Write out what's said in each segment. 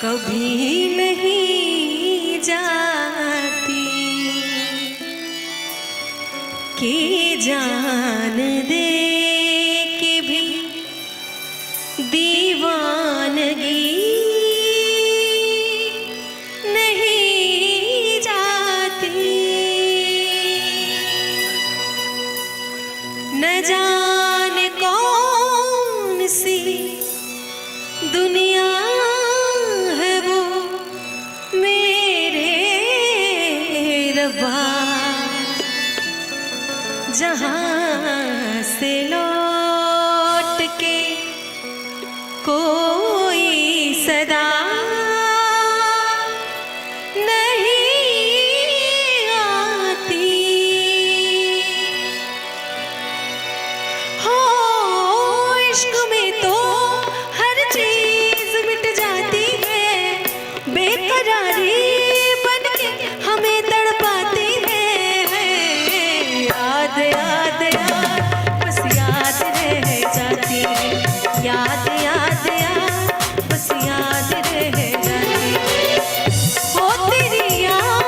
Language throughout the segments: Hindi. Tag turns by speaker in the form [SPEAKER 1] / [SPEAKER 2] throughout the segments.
[SPEAKER 1] कभी नहीं जाती कि जान दे के भी दीवानगी नहीं जाती। न जाने कौन सी दुनिया है वो मेरे रब्बा, जहाँ से लौट के कोई सदा नहीं आती। हो इश्क में तो हर चीज मिट जाती है, बेकरारी बन के हमें तड़पाती है। याद याद याद बस याद रह जाती है, याद याद याद बस याद रह जाती है। हो तेरी याद,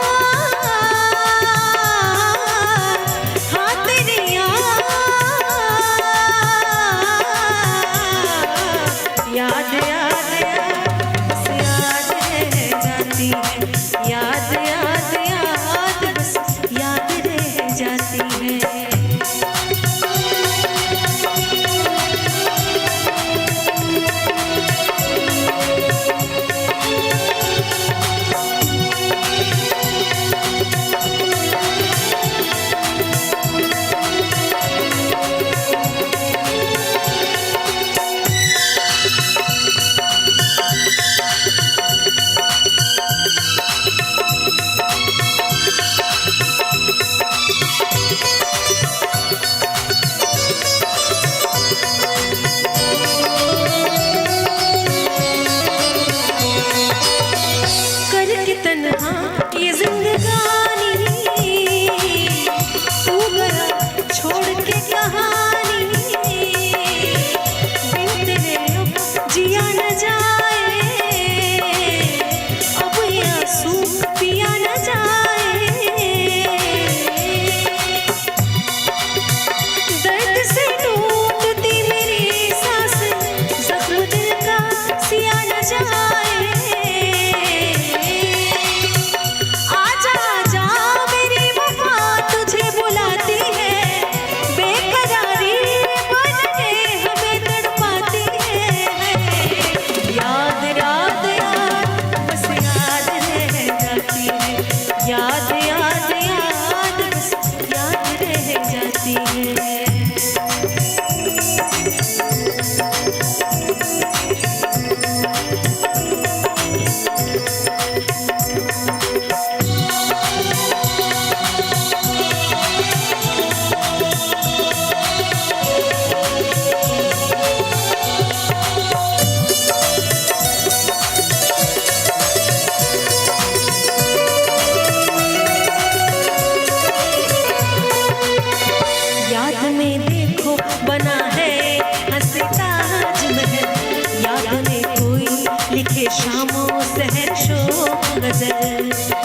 [SPEAKER 1] हाँ तेरी याद, याद याद याद बस याद रह जाती है, याद याद याद बस याद रह जाती है। ये जिंदगानी तू गया छोड़ के कहानी, बिन तेरे अब जिया न जाए, अब ये आंसू पिया न जाए। दर्द से टूटती मेरी सांसें, जख्म दिल का सिया न जाए। याद याद याद बस याद रह जाती है। याद में देखो बना है हंसे ताजमहल, याद में कोई लिखे शामों सहर शो गजल।